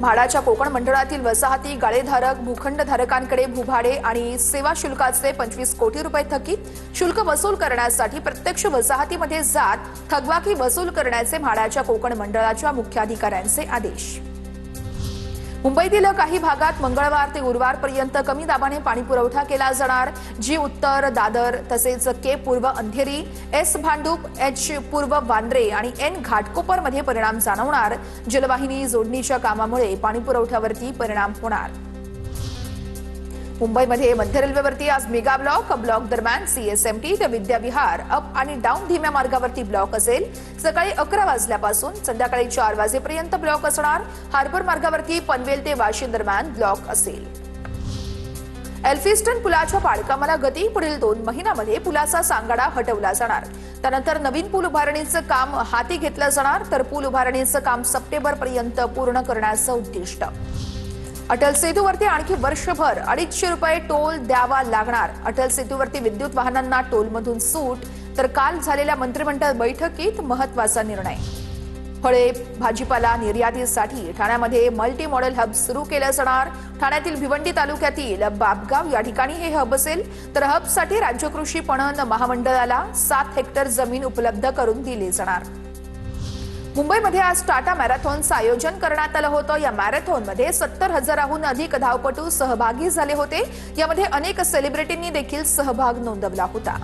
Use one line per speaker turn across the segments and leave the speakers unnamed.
म्हाडाच्या कोकण मंडळातील वसाहती गाळेधारक भूखंडधारकांकडे भूभाडे आणि सेवा शुल्काचे 25 कोटी रुपये थकीत शुल्क वसूल करण्यासाठी प्रत्यक्ष वसाहतीमध्ये जात थकबाकी वसूल करण्याचे म्हाडाच्या कोकण मंडळाच्या मुख्याधिकाऱ्यांचे आदेश। मुंबईतील काही भागात मंगळवार ते गुरुवारपर्यंत कमी दाबाने पाणी पुरवठा केला जाणार। जी उत्तर दादर तसेच के पूर्व अंधेरी, एस भांडूप, एच पूर्व वांद्रे आणि एन घाटकोपरमध्ये परिणाम जाणवणार। जलवाहिनी जोडणीच्या कामामुळे पाणी पुरवठ्यावरती परिणाम होणार। मुंबईमध्ये मध्य रेल्वेवरती आज मेगा ब्लॉक दरम्यान सीएसएमटी ते विद्याविहार अप आणि डाऊन धीम्या मार्गावरती ब्लॉक असेल। सकाळी 11 वाजल्यापासून संध्याकाळी 4 वाजेपर्यंत ब्लॉक असणार। हार्बर मार्गावरती पनवेल ते वाशी दरम्यान ब्लॉक असेल। एल्फिस्टन पुलाच्या बांधकामाला गती पुढील 2 महिन्यांमध्ये पुलाचा सांगाडा हटवला जाणार। त्यानंतर नवीन पूल उभारणीचं काम हाती घेतलं जाणार, तर पूल उभारणीचं काम सप्टेंबरपर्यंत पूर्ण करण्याचं उद्दिष्ट। अटल सेतूवरती आणखी वर्षभर 250 रुपये टोल द्यावा लागणार। अटल सेतूवरती विद्युत वाहनांना टोलमधून सूट, तर काल झालेल्या मंत्रिमंडळ बैठकीत महत्त्वाचा निर्णय। फळे भाजीपाला निर्यातीसाठी ठाण्यामध्ये मल्टी मॉडेल हब सुरू केलं जाणार। ठाण्यातील भिवंडी तालुक्यातील बाबगाव या ठिकाणी हे हब असेल, तर हबसाठी राज्य कृषी पणन महामंडळाला 7 हेक्टर जमीन उपलब्ध करून दिली जाणार। मुंबईमध्ये आज टाटा मॅरेथॉनचं आयोजन करण्यात आलं होतं। या मॅरेथॉनमध्ये 70,000हून अधिक धावपटू सहभागी झाले होते। यामध्ये अनेक सेलिब्रिटींनी देखील सहभाग नोंदवला होता।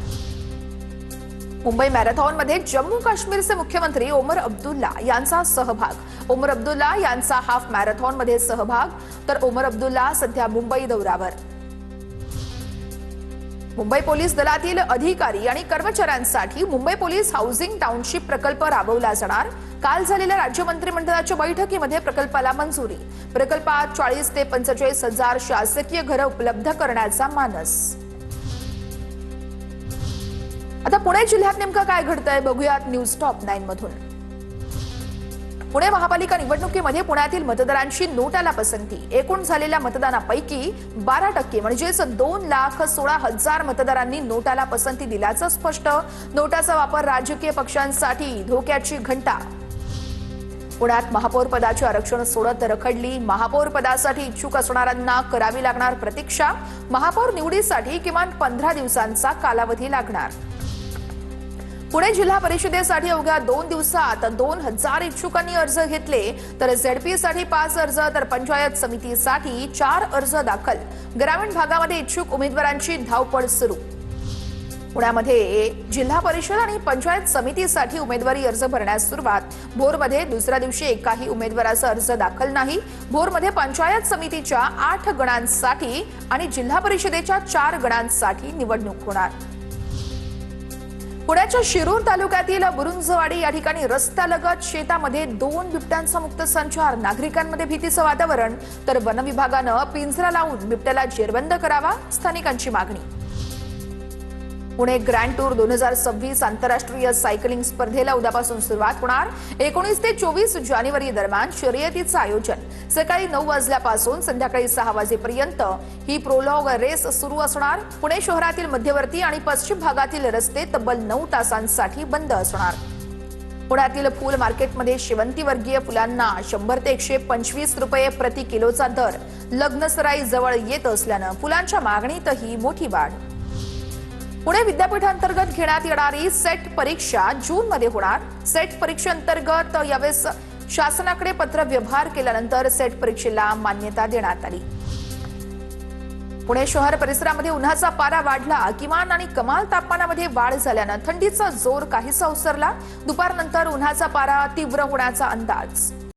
मुंबई मॅरेथॉनमध्ये जम्मू काश्मीरचे मुख्यमंत्री ओमर अब्दुल्ला यांचा सहभाग। ओमर अब्दुल्ला यांचा हाफ मॅरेथॉनमध्ये सहभाग, तर ओमर अब्दुल्ला सध्या मुंबई दौऱ्यावर। मुंबई पोलीस दलातील अधिकारी आणि कर्मचाऱ्यांसाठी मुंबई पोलीस हाऊसिंग टाउनशिप प्रकल्प राबवला जाणार। काल झालेल्या राज्य मंत्रिमंडळाच्या बैठकीमध्ये प्रकल्पाला मंजुरी। प्रकल्पात 40 ते 45 हजार शासकीय घरं उपलब्ध करण्याचा मानस। आता पुणे जिल्ह्यात नेमकं काय घडतंय बघूयात न्यूज टॉप 9 मधून। पुणे महापालिका निवडणुकीमध्ये पुण्यातील मतदारांची नोटाला पसंती। एकूण झालेल्या मतदानापैकी 12% म्हणजेच 2,16,000 मतदारांनी नोटाला पसंती दिल्याचं स्पष्ट। नोटाचा वापर राजकीय पक्षांसाठी धोक्याची घंटा। पुण्यात महापौर पदाचे आरक्षण सोडत रखडली। महापौर पदासाठी इच्छुक असणाऱ्यांना करावी लागणार प्रतीक्षा। महापौर निवडीसाठी किमान 15 दिवसांचा कालावधी लागणार। पुणे जिल्हा परिषदेसाठी अवघ्या 2 दिवसात 2,000 इच्छुकांनी अर्ज घेतले, तर झेडपीसाठी 5 अर्ज, तर पंचायत समितीसाठी 4 अर्ज दाखल। ग्रामीण भागामध्ये इच्छुक उमेदवारांची धावपळ सुरू। पुण्यामध्ये जिल्हा परिषद आणि पंचायत समितीसाठी उमेदवारी अर्ज भरण्यास सुरुवात। भोरमध्ये दुसऱ्या दिवशी एकाही उमेदवाराचा अर्ज दाखल नाही। भोरमध्ये पंचायत समितीच्या 8 गणांसाठी आणि जिल्हा परिषदेच्या 4 गणांसाठी निवडणूक होणार। पुण्याच्या शिरूर तालुक्यातील बुरुंजवाडी या ठिकाणी रस्त्यालगत शेतामध्ये 2 बिबट्यांचा मुक्त संचार। नागरिकांमध्ये भीतीचं वातावरण, तर वन विभागानं पिंजरा लावून बिबट्याला जेरबंद करावा, स्थानिकांची मागणी। पुणे ग्रँड टूर 2026 आंतरराष्ट्रीय सायकलिंग स्पर्धेला उद्यापासून सुरुवात होणार। 19 ते 24 जानेवारी दरम्यान शर्यतीचं आयोजन। सकाळी 9 वाजल्यापासून संध्याकाळी 6 वाजेपर्यंत ही प्रोलॉग रेस सुरू असणार। पुणे शहरातील मध्यवर्ती आणि पश्चिम भागातील रस्ते तब्बल 9 तासांसाठी बंद असणार। पुण्यातील फूल मार्केटमध्ये शेवंतीवर्गीय फुलांना 100 ते 125 रुपये प्रति किलोचा दर। लग्नसराई जवळ येत असल्यानं फुलांच्या मागणीतही मोठी वाढ। पुणे विद्यापीठांतर्गत घेण्यात येणारी सेट परीक्षा जूनमध्ये होणार। सेट परीक्षेअंतर्गत यावेळेस शासनाकडे पत्र व्यवहार केल्यानंतर सेट परीक्षेला मान्यता देण्यात आली। पुणे शहर परिसरामध्ये उन्हाचा पारा वाढला। किमान आणि कमाल तापमानामध्ये वाढ झाल्यानं थंडीचा जोर काहीसा ओसरला। दुपारनंतर उन्हाचा पारा तीव्र होण्याचा अंदाज।